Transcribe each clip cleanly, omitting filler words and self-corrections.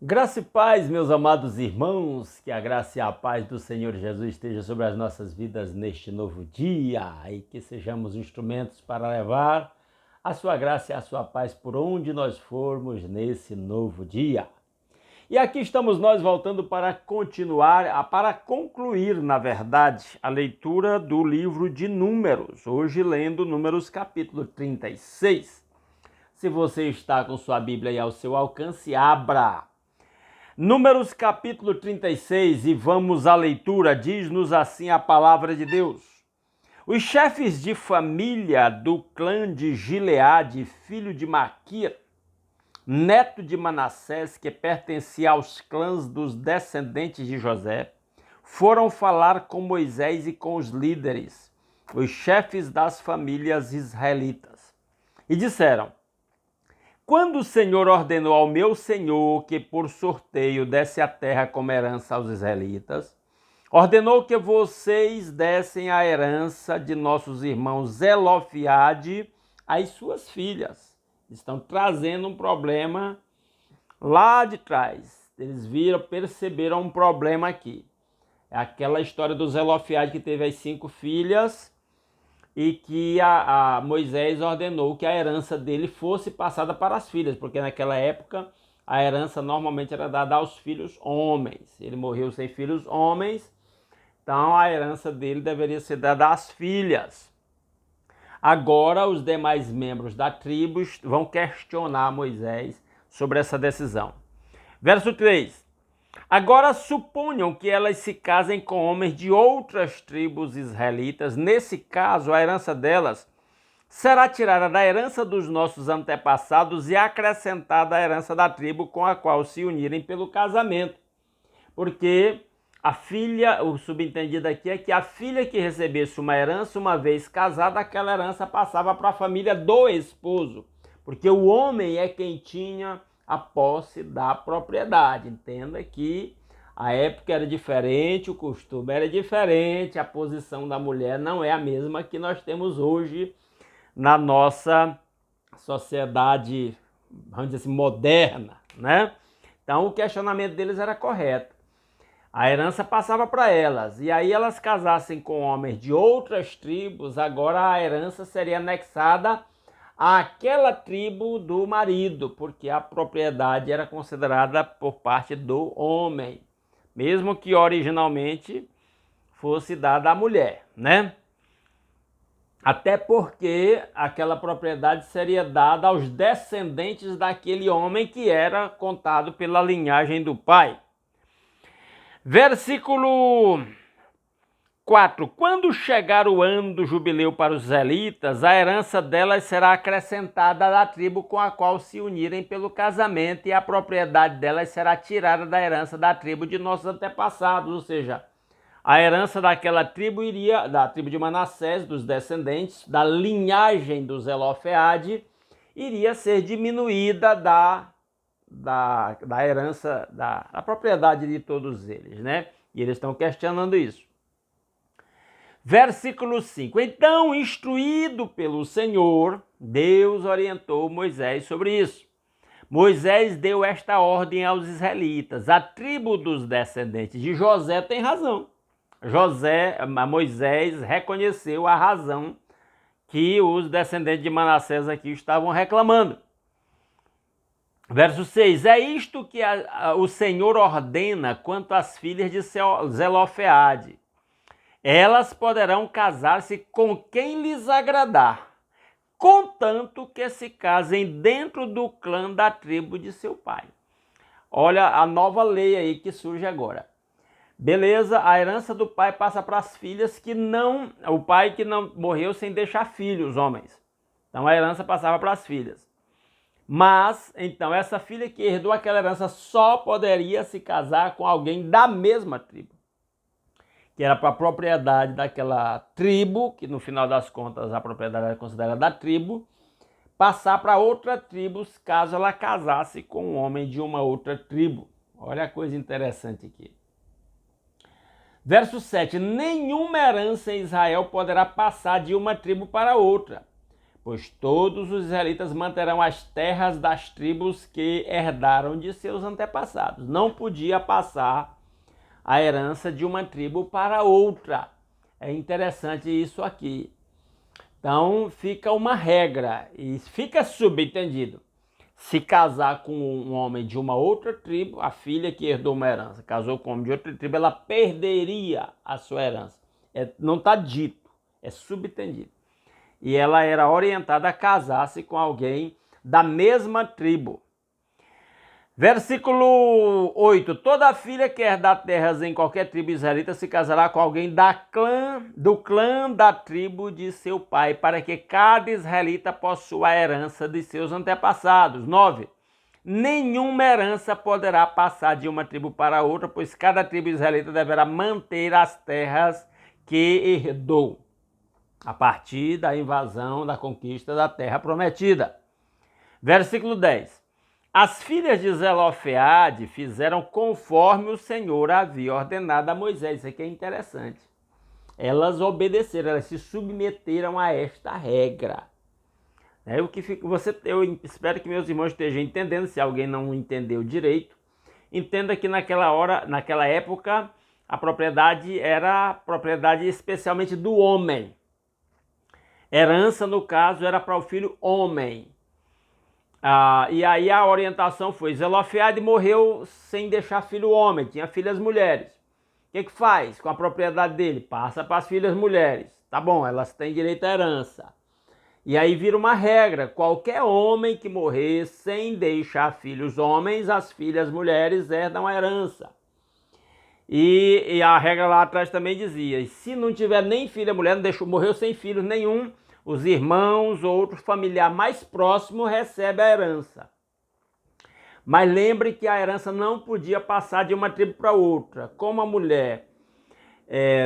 Graça e paz, meus amados irmãos, que a graça e a paz do Senhor Jesus esteja sobre as nossas vidas neste novo dia e que sejamos instrumentos para levar a sua graça e a sua paz por onde nós formos nesse novo dia. E aqui estamos nós voltando para concluir, na verdade, a leitura do livro de Números, hoje lendo Números capítulo 36. Se você está com sua Bíblia aí ao seu alcance, abra. Números capítulo 36 e vamos à leitura, diz-nos assim a palavra de Deus. Os chefes de família do clã de Gileade, filho de Maquir, neto de Manassés, que pertencia aos clãs dos descendentes de José, foram falar com Moisés e com os líderes, os chefes das famílias israelitas, e disseram: quando o Senhor ordenou ao meu senhor que por sorteio desse a terra como herança aos israelitas, ordenou que vocês dessem a herança de nossos irmãos Zelofiade às suas filhas. Estão trazendo um problema lá de trás. Eles perceberam um problema aqui. É aquela história do Zelofiade que teve as 5 filhas e que a Moisés ordenou que a herança dele fosse passada para as filhas, porque naquela época a herança normalmente era dada aos filhos homens. Ele morreu sem filhos homens, então a herança dele deveria ser dada às filhas. Agora os demais membros da tribo vão questionar Moisés sobre essa decisão. Verso 3. Agora suponham que elas se casem com homens de outras tribos israelitas. Nesse caso, a herança delas será tirada da herança dos nossos antepassados e acrescentada à herança da tribo com a qual se unirem pelo casamento. Porque a filha, o subentendido aqui é que a filha que recebesse uma herança, uma vez casada, aquela herança passava para a família do esposo. Porque o homem é quem tinha a posse da propriedade. Entenda que a época era diferente, o costume era diferente, a posição da mulher não é a mesma que nós temos hoje na nossa sociedade, vamos dizer assim, moderna, né? Então o questionamento deles era correto. A herança passava para elas, e aí elas casassem com homens de outras tribos, agora a herança seria anexada àquela tribo do marido, porque a propriedade era considerada por parte do homem, mesmo que originalmente fosse dada à mulher, né? Até porque aquela propriedade seria dada aos descendentes daquele homem que era contado pela linhagem do pai. Versículo 4. Quando chegar o ano do jubileu para os israelitas, a herança delas será acrescentada da tribo com a qual se unirem pelo casamento, e a propriedade delas será tirada da herança da tribo de nossos antepassados, ou seja, a herança daquela tribo iria, da tribo de Manassés, dos descendentes, da linhagem do Zelofeade, iria ser diminuída da herança, da propriedade de todos eles, né? E eles estão questionando isso. Versículo 5. Então, instruído pelo Senhor, Deus orientou Moisés sobre isso. Moisés deu esta ordem aos israelitas: a tribo dos descendentes de José tem razão. Moisés reconheceu a razão que os descendentes de Manassés aqui estavam reclamando. Verso 6. É isto que o Senhor ordena quanto às filhas de Zelofeade. Elas poderão casar-se com quem lhes agradar, contanto que se casem dentro do clã da tribo de seu pai. Olha a nova lei aí que surge agora. Beleza, a herança do pai passa para as filhas o pai que não morreu sem deixar filhos, homens. Então a herança passava para as filhas. Mas, então, essa filha que herdou aquela herança só poderia se casar com alguém da mesma tribo, que era para a propriedade daquela tribo, que no final das contas a propriedade era considerada da tribo, passar para outra tribo caso ela casasse com um homem de uma outra tribo. Olha a coisa interessante aqui. Verso 7. Nenhuma herança em Israel poderá passar de uma tribo para outra, pois todos os israelitas manterão as terras das tribos que herdaram de seus antepassados. Não podia passar a herança de uma tribo para outra. É interessante isso aqui. Então fica uma regra e fica subentendido. Se casar com um homem de uma outra tribo, a filha que herdou uma herança, casou com um homem de outra tribo, ela perderia a sua herança. Não está dito, é subentendido. E ela era orientada a casar-se com alguém da mesma tribo. Versículo 8. Toda filha que herdar terras em qualquer tribo israelita se casará com alguém do clã da tribo de seu pai, para que cada israelita possua a herança de seus antepassados. 9. Nenhuma herança poderá passar de uma tribo para outra, pois cada tribo israelita deverá manter as terras que herdou a partir da invasão, da conquista da terra prometida. Versículo 10. As filhas de Zelofeade fizeram conforme o Senhor havia ordenado a Moisés. Isso aqui é interessante. Elas obedeceram, elas se submeteram a esta regra. Eu espero que meus irmãos estejam entendendo. Se alguém não entendeu direito, entenda que naquela época, a propriedade era propriedade especialmente do homem. Herança, no caso, era para o filho homem. E aí a orientação foi, Zelofeade morreu sem deixar filho homem, tinha filhas mulheres. O que faz com a propriedade dele? Passa para as filhas mulheres. Tá bom, elas têm direito à herança. E aí vira uma regra, qualquer homem que morrer sem deixar filhos homens, as filhas mulheres herdam a herança. E a regra lá atrás também dizia, se não tiver nem filha mulher, morreu sem filhos nenhum, os irmãos ou outro familiar mais próximo recebe a herança. Mas lembre que a herança não podia passar de uma tribo para outra. Como a mulher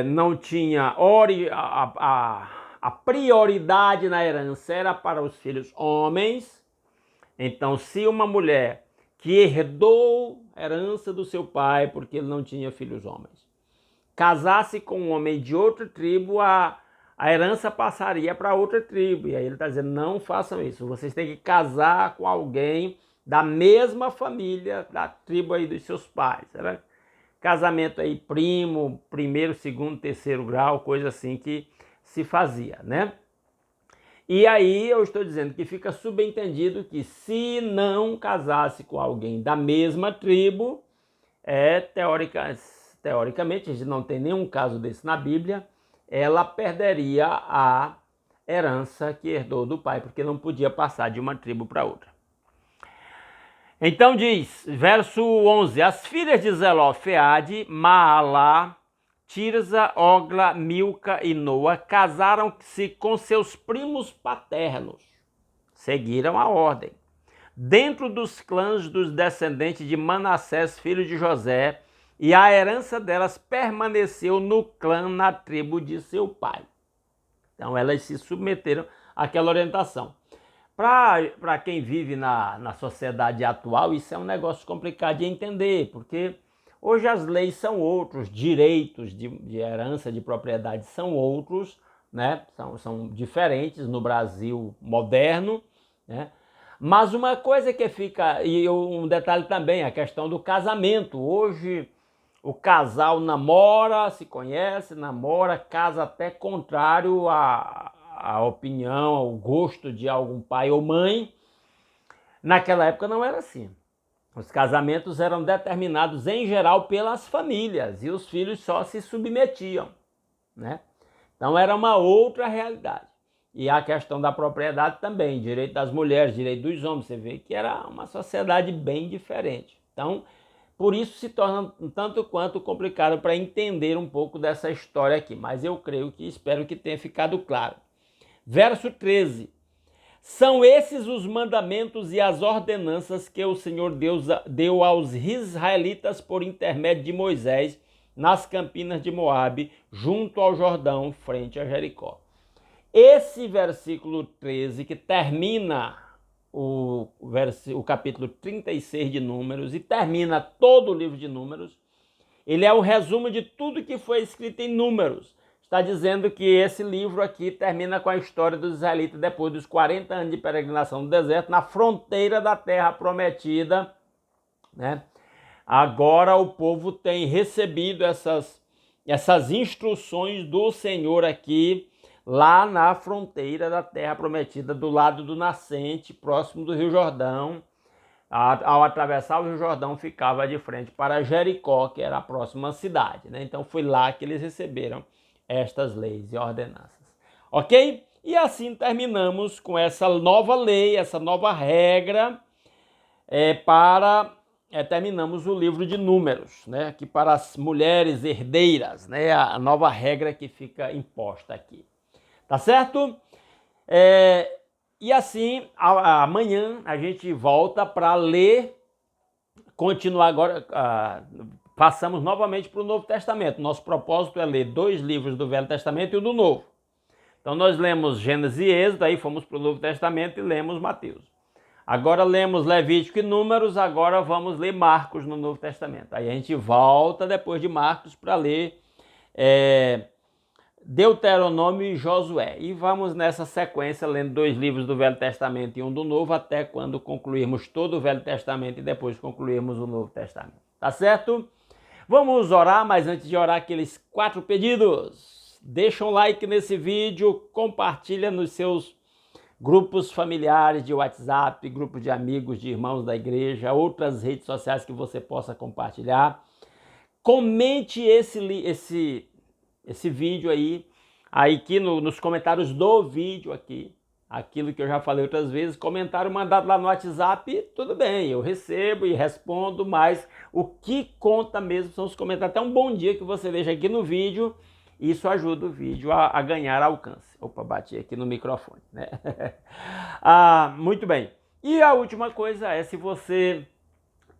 não tinha a prioridade na herança era para os filhos homens, então se uma mulher que herdou a herança do seu pai porque ele não tinha filhos homens, casasse com um homem de outra tribo, a herança passaria para outra tribo. E aí ele está dizendo, não façam isso. Vocês têm que casar com alguém da mesma família, da tribo aí dos seus pais. Era casamento aí primo, primeiro, segundo, terceiro grau, coisa assim que se fazia, né? E aí eu estou dizendo que fica subentendido que se não casasse com alguém da mesma tribo, teoricamente, a gente não tem nenhum caso desse na Bíblia, ela perderia a herança que herdou do pai, porque não podia passar de uma tribo para outra. Então diz, verso 11, as filhas de Zelofeade, Maalá, Tirza, Ogla, Milca e Noa casaram-se com seus primos paternos, seguiram a ordem. Dentro dos clãs dos descendentes de Manassés, filho de José, e a herança delas permaneceu no clã, na tribo de seu pai. Então elas se submeteram àquela orientação. Para quem vive na sociedade atual, isso é um negócio complicado de entender, porque hoje as leis são outros, direitos de herança, de propriedade são outros, né? São diferentes no Brasil moderno, né? Mas uma coisa que fica, e um detalhe também, a questão do casamento. Hoje o casal namora, se conhece, namora, casa até contrário à opinião, ao gosto de algum pai ou mãe. Naquela época não era assim. Os casamentos eram determinados em geral pelas famílias e os filhos só se submetiam, né? Então era uma outra realidade. E a questão da propriedade também, direito das mulheres, direito dos homens, você vê que era uma sociedade bem diferente. Então, por isso se torna um tanto quanto complicado para entender um pouco dessa história aqui, mas eu creio que, espero que tenha ficado claro. Verso 13. São esses os mandamentos e as ordenanças que o Senhor Deus deu aos israelitas por intermédio de Moisés nas campinas de Moabe, junto ao Jordão, frente a Jericó. Esse versículo 13, que termina o capítulo 36 de Números e termina todo o livro de Números, ele é o resumo de tudo que foi escrito em Números. está dizendo que esse livro aqui termina com a história dos israelitas depois dos 40 anos de peregrinação no deserto, na fronteira da terra prometida, né? Agora o povo tem recebido essas instruções do Senhor aqui, lá na fronteira da terra prometida, do lado do nascente, próximo do Rio Jordão. Ao atravessar o Rio Jordão, ficava de frente para Jericó, que era a próxima cidade, né? Então foi lá que eles receberam estas leis e ordenanças. Ok? E assim terminamos com essa nova lei, essa nova regra, terminamos o livro de Números, né? Que para as mulheres herdeiras, né? A nova regra que fica imposta aqui. Tá certo? E assim, amanhã a gente volta para ler, continuar agora, passamos novamente para o Novo Testamento. Nosso propósito é ler 2 livros do Velho Testamento e o do Novo. Então nós lemos Gênesis e Êxodo, aí fomos para o Novo Testamento e lemos Mateus. Agora lemos Levítico e Números, agora vamos ler Marcos no Novo Testamento. Aí a gente volta depois de Marcos para ler Deuteronômio e Josué. E vamos nessa sequência, lendo 2 livros do Velho Testamento e um do Novo, até quando concluirmos todo o Velho Testamento e depois concluirmos o Novo Testamento. Tá certo? Vamos orar, mas antes de orar, aqueles 4 pedidos. Deixa um like nesse vídeo, compartilha nos seus grupos familiares de WhatsApp, grupos de amigos, de irmãos da igreja, outras redes sociais que você possa compartilhar. Comente esse vídeo aí aqui nos comentários do vídeo aqui, aquilo que eu já falei outras vezes, comentário mandado lá no WhatsApp, tudo bem, eu recebo e respondo, mas o que conta mesmo são os comentários. Até um bom dia que você deixa aqui no vídeo, isso ajuda o vídeo a ganhar alcance. Opa, bati aqui no microfone, né? Muito bem. E a última coisa é, se você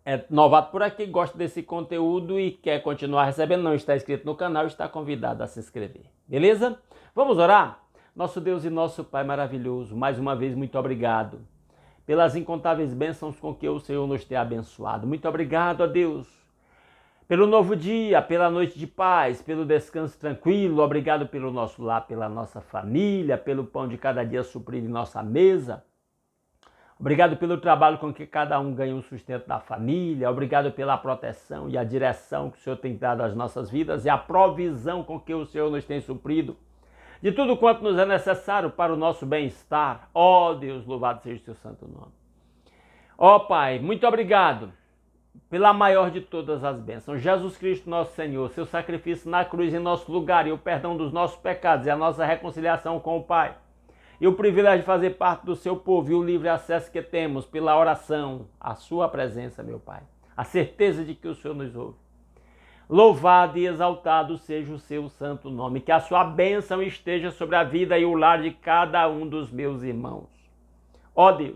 é novato por aqui, gosta desse conteúdo e quer continuar recebendo, não está inscrito no canal, está convidado a se inscrever. Beleza? Vamos orar? Nosso Deus e nosso Pai maravilhoso, mais uma vez, muito obrigado pelas incontáveis bênçãos com que o Senhor nos tem abençoado. Muito obrigado, ó Deus, pelo novo dia, pela noite de paz, pelo descanso tranquilo. Obrigado pelo nosso lar, pela nossa família, pelo pão de cada dia suprido em nossa mesa. Obrigado pelo trabalho com que cada um ganha o sustento da família. Obrigado pela proteção e a direção que o Senhor tem dado às nossas vidas e a provisão com que o Senhor nos tem suprido de tudo quanto nos é necessário para o nosso bem-estar. Ó Deus, louvado seja o seu santo nome. Ó Pai, muito obrigado pela maior de todas as bênçãos, Jesus Cristo nosso Senhor, seu sacrifício na cruz em nosso lugar e o perdão dos nossos pecados e a nossa reconciliação com o Pai. E o privilégio de fazer parte do seu povo e o livre acesso que temos pela oração, a sua presença, meu Pai. A certeza de que o Senhor nos ouve. Louvado e exaltado seja o seu santo nome. Que a sua bênção esteja sobre a vida e o lar de cada um dos meus irmãos. Ó Deus,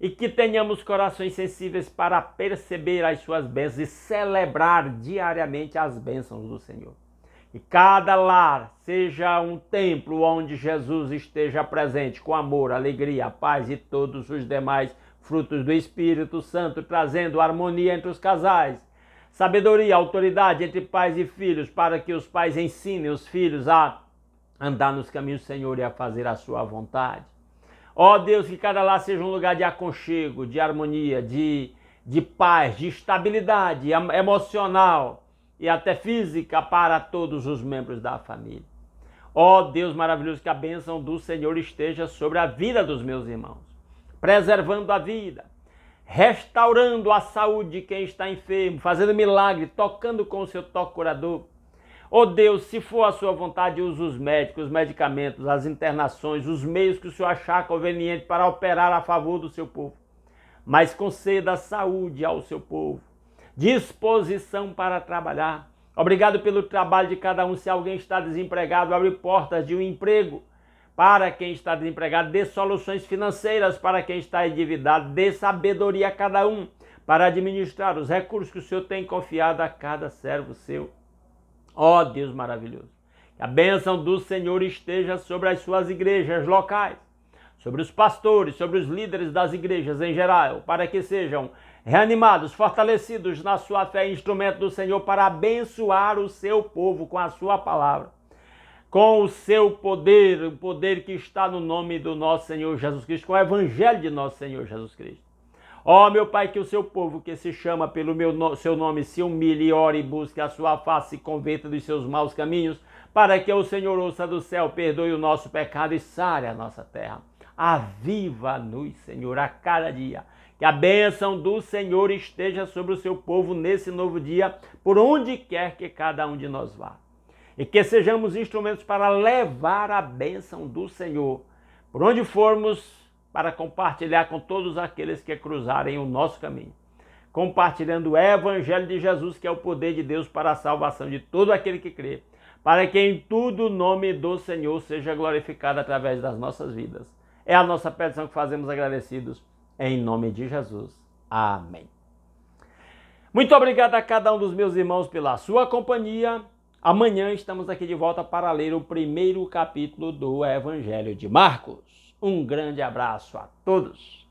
e que tenhamos corações sensíveis para perceber as suas bênçãos e celebrar diariamente as bênçãos do Senhor. Que cada lar seja um templo onde Jesus esteja presente com amor, alegria, paz e todos os demais frutos do Espírito Santo, trazendo harmonia entre os casais, sabedoria, autoridade entre pais e filhos, para que os pais ensinem os filhos a andar nos caminhos do Senhor e a fazer a sua vontade. Ó Deus, que cada lar seja um lugar de aconchego, de harmonia, de paz, de estabilidade emocional e até física para todos os membros da família. Ó Deus maravilhoso, que a bênção do Senhor esteja sobre a vida dos meus irmãos, preservando a vida, restaurando a saúde de quem está enfermo, fazendo milagre, tocando com o seu toque curador. Ó Deus, se for a sua vontade, use os médicos, os medicamentos, as internações, os meios que o Senhor achar conveniente para operar a favor do seu povo. Mas conceda saúde ao seu povo, disposição para trabalhar. Obrigado pelo trabalho de cada um. Se alguém está desempregado, abre portas de um emprego para quem está desempregado. Dê soluções financeiras para quem está endividado. Dê sabedoria a cada um para administrar os recursos que o Senhor tem confiado a cada servo seu. Ó Deus maravilhoso, que a bênção do Senhor esteja sobre as suas igrejas locais, sobre os pastores, sobre os líderes das igrejas em geral, para que sejam reanimados, fortalecidos na sua fé, instrumento do Senhor para abençoar o seu povo com a sua palavra. com o seu poder, o poder que está no nome do nosso Senhor Jesus Cristo, com o evangelho de nosso Senhor Jesus Cristo. Ó, meu Pai, que o seu povo que se chama pelo seu nome se humilhe, ore e busque a sua face e converta dos seus maus caminhos, para que o Senhor ouça do céu, perdoe o nosso pecado e sare a nossa terra. Aviva-nos, Senhor, a cada dia. Que a bênção do Senhor esteja sobre o seu povo nesse novo dia, por onde quer que cada um de nós vá. E que sejamos instrumentos para levar a bênção do Senhor, por onde formos, para compartilhar com todos aqueles que cruzarem o nosso caminho. Compartilhando o evangelho de Jesus, que é o poder de Deus para a salvação de todo aquele que crê, para que em tudo o nome do Senhor seja glorificado através das nossas vidas. É a nossa petição que fazemos agradecidos, em nome de Jesus. Amém. Muito obrigado a cada um dos meus irmãos pela sua companhia. Amanhã estamos aqui de volta para ler o primeiro capítulo do Evangelho de Marcos. Um grande abraço a todos.